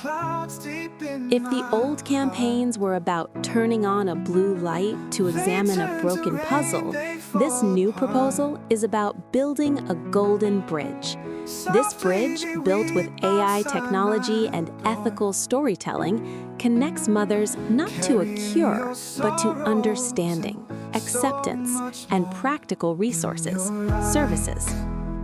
If the old campaigns were about turning on a blue light to examine a broken puzzle, this new proposal is about building a golden bridge. This bridge, built with AI technology and ethical storytelling, connects mothers not to a cure, but to understanding, acceptance, and practical resources, services.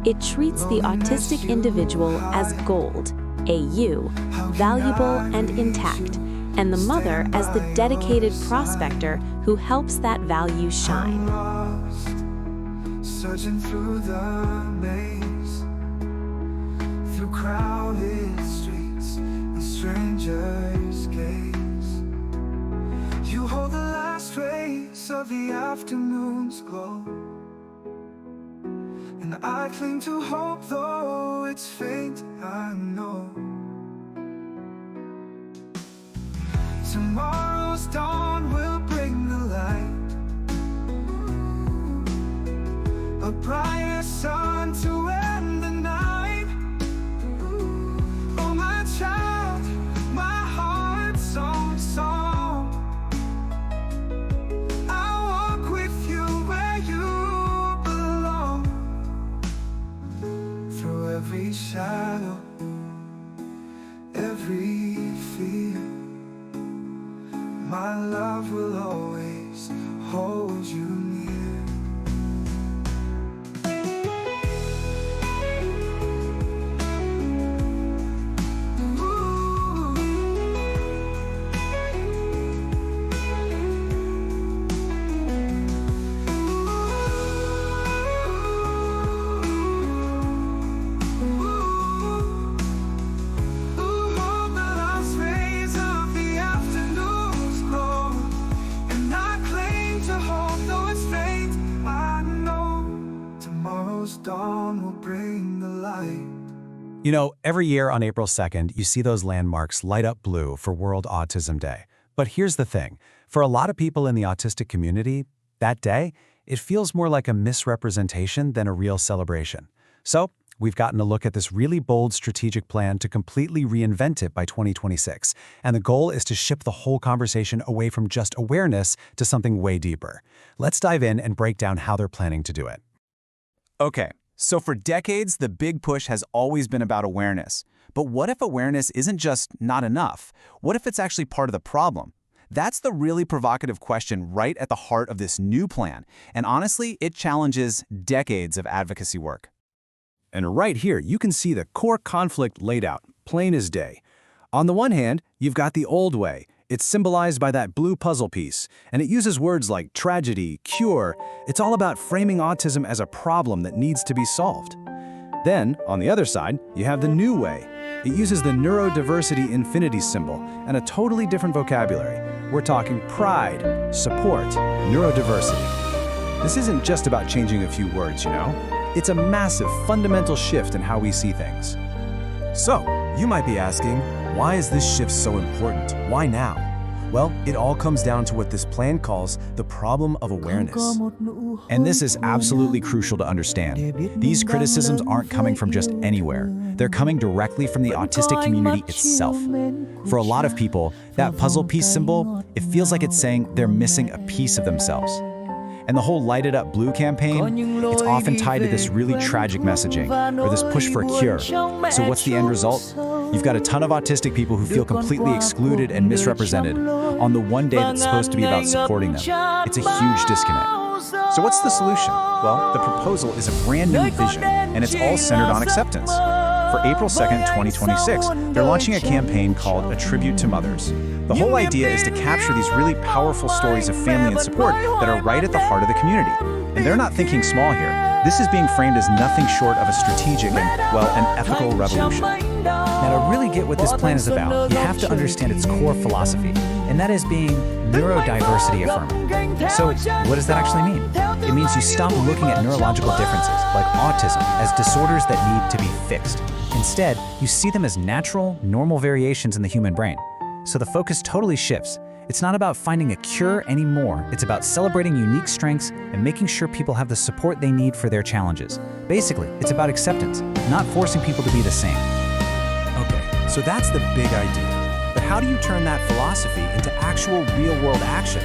It treats the autistic individual as gold, AU, valuable and intact, and the mother as the dedicated prospector who helps that value shine. Searching through the maze, through crowded streets and strangers' gaze. You hold the last rays of the afternoon's glow, and I cling to hope, though it's faint, I know. Tomorrow's dawn will bring the light, a brighter sun to end the night. Oh, my child, my heart's own song, I'll walk with you where you belong. Through every shadow, every fear, my love will always hold you near. Dawn will bring the light. You know, every year on April 2nd, you see those landmarks light up blue for World Autism Day. But here's the thing. For a lot of people in the autistic community, that day, it feels more like a misrepresentation than a real celebration. So, we've gotten a look at this really bold strategic plan to completely reinvent it by 2026. And the goal is to shift the whole conversation away from just awareness to something way deeper. Let's dive in and break down how they're planning to do it. Okay, so for decades, the big push has always been about awareness. But what if awareness isn't just not enough? What if it's actually part of the problem? That's the really provocative question right at the heart of this new plan. And honestly, it challenges decades of advocacy work. And right here, you can see the core conflict laid out, plain as day. On the one hand, you've got the old way. It's symbolized by that blue puzzle piece, and it uses words like tragedy, cure. It's all about framing autism as a problem that needs to be solved. Then, on the other side, you have the new way. It uses the neurodiversity infinity symbol and a totally different vocabulary. We're talking pride, support, neurodiversity. This isn't just about changing a few words, you know? It's a massive, fundamental shift in how we see things. So, you might be asking, why is this shift so important? Why now? Well, it all comes down to what this plan calls the problem of awareness. And this is absolutely crucial to understand. These criticisms aren't coming from just anywhere. They're coming directly from the autistic community itself. For a lot of people, that puzzle piece symbol, it feels like it's saying they're missing a piece of themselves. And the whole Light It Up Blue campaign, it's often tied to this really tragic messaging, or this push for a cure. So what's the end result? You've got a ton of autistic people who feel completely excluded and misrepresented on the one day that's supposed to be about supporting them. It's a huge disconnect. So what's the solution? Well, the proposal is a brand new vision, and it's all centered on acceptance. For April 2nd, 2026, they're launching a campaign called A Tribute to Mothers. The whole idea is to capture these really powerful stories of family and support that are right at the heart of the community. And they're not thinking small here. This is being framed as nothing short of a strategic and, well, an ethical revolution. Now, to really get what this plan is about, you have to understand its core philosophy, and that is being neurodiversity affirming. So, what does that actually mean? It means you stop looking at neurological differences, like autism, as disorders that need to be fixed. Instead, you see them as natural, normal variations in the human brain. So the focus totally shifts. It's not about finding a cure anymore. It's about celebrating unique strengths and making sure people have the support they need for their challenges. Basically, it's about acceptance, not forcing people to be the same. Okay, So that's the big idea. But how do you turn that philosophy into actual real-world action?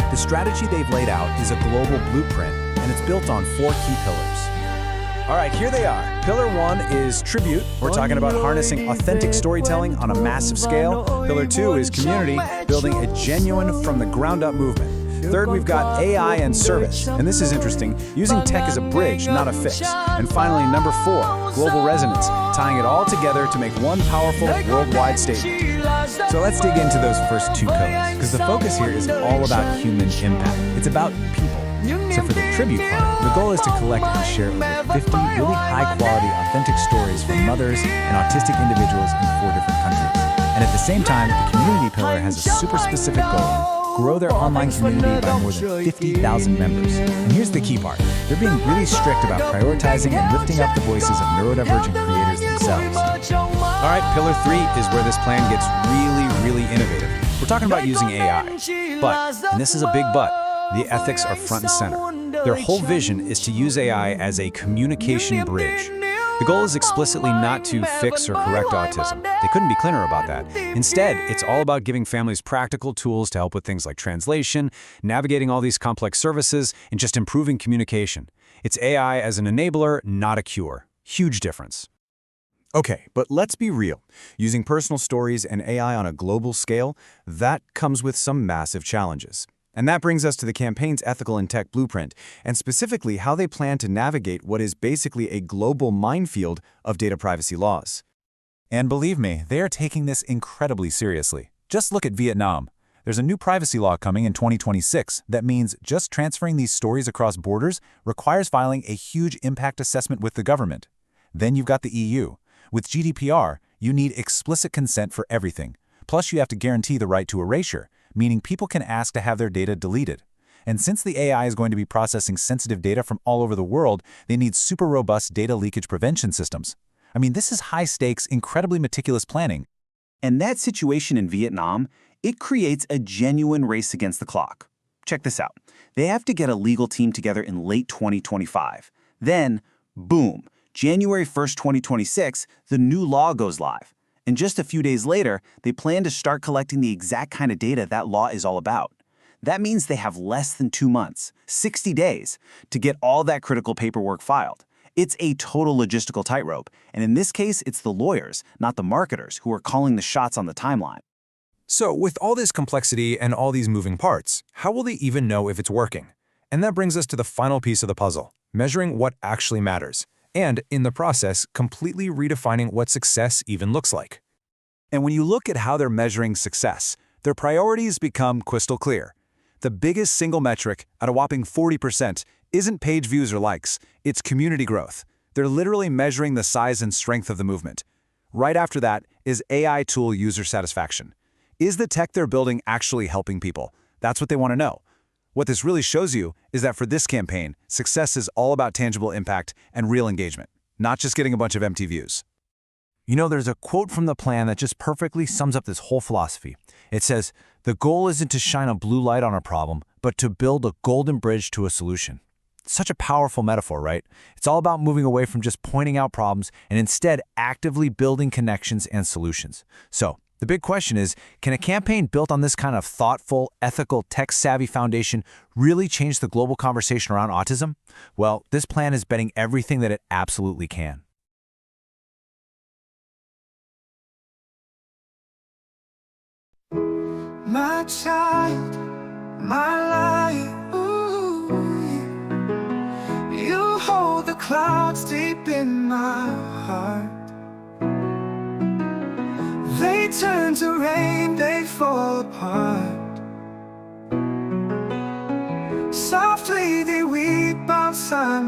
The strategy they've laid out is a global blueprint, and it's built on 4 key pillars. All right, here they are. Pillar 1 is tribute. We're talking about harnessing authentic storytelling on a massive scale. Pillar 2 is community, building a genuine from-the-ground-up movement. Third, we've got AI and service, and this is interesting, using tech as a bridge, not a fix. And finally, number 4, global resonance, tying it all together to make one powerful worldwide statement. So let's dig into those first 2 pillars, because the focus here is all about human impact. It's about people. So for the tribute part, the goal is to collect and share over 50 really high-quality, authentic stories from mothers and autistic individuals in 4 different countries. And at the same time, the community pillar has a super specific goal: grow their online community by more than 50,000 members. And here's the key part. They're being really strict about prioritizing and lifting up the voices of neurodivergent creators themselves. All right, pillar 3 is where this plan gets really innovative. We're talking about using AI. But, and this is a big but, the ethics are front and center. Their whole vision is to use AI as a communication bridge. The goal is explicitly not to fix or correct autism. They couldn't be clearer about that. Instead, it's all about giving families practical tools to help with things like translation, navigating all these complex services, and just improving communication. It's AI as an enabler, not a cure. Huge difference. Okay, but let's be real. Using personal stories and AI on a global scale, that comes with some massive challenges. And that brings us to the campaign's ethical and tech blueprint, and specifically how they plan to navigate what is basically a global minefield of data privacy laws. And believe me, they are taking this incredibly seriously. Just look at Vietnam. There's a new privacy law coming in 2026 that means just transferring these stories across borders requires filing a huge impact assessment with the government. Then you've got the EU. With GDPR, you need explicit consent for everything. Plus, you have to guarantee the right to erasure, meaning people can ask to have their data deleted. And since the AI is going to be processing sensitive data from all over the world, they need super robust data leakage prevention systems. I mean, this is high-stakes, incredibly meticulous planning. And that situation in Vietnam, it creates a genuine race against the clock. Check this out. They have to get a legal team together in late 2025. Then, boom, January 1st, 2026, the new law goes live. And just a few days later, they plan to start collecting the exact kind of data that law is all about. That means they have less than 2 months, 60 days, to get all that critical paperwork filed. It's a total logistical tightrope, and in this case, it's the lawyers, not the marketers, who are calling the shots on the timeline. So with all this complexity and all these moving parts, how will they even know if it's working? And that brings us to the final piece of the puzzle, measuring what actually matters, and in the process, completely redefining what success even looks like. And when you look at how they're measuring success, their priorities become crystal clear. The biggest single metric, at a whopping 40%, isn't page views or likes, it's community growth. They're literally measuring the size and strength of the movement. Right after that is AI tool user satisfaction. Is the tech they're building actually helping people? That's what they want to know. What this really shows you is that for this campaign, success is all about tangible impact and real engagement, not just getting a bunch of empty views. You know, there's a quote from the plan that just perfectly sums up this whole philosophy. It says, "The goal isn't to shine a blue light on a problem, but to build a golden bridge to a solution." Such a powerful metaphor, right? It's all about moving away from just pointing out problems and instead actively building connections and solutions. So, the big question is, can a campaign built on this kind of thoughtful, ethical, tech-savvy foundation really change the global conversation around autism? Well, this plan is betting everything that it absolutely can. My child, my light, ooh, you hold the clouds deep in my heart. They turn to rain, they fall apart. Softly they weep outside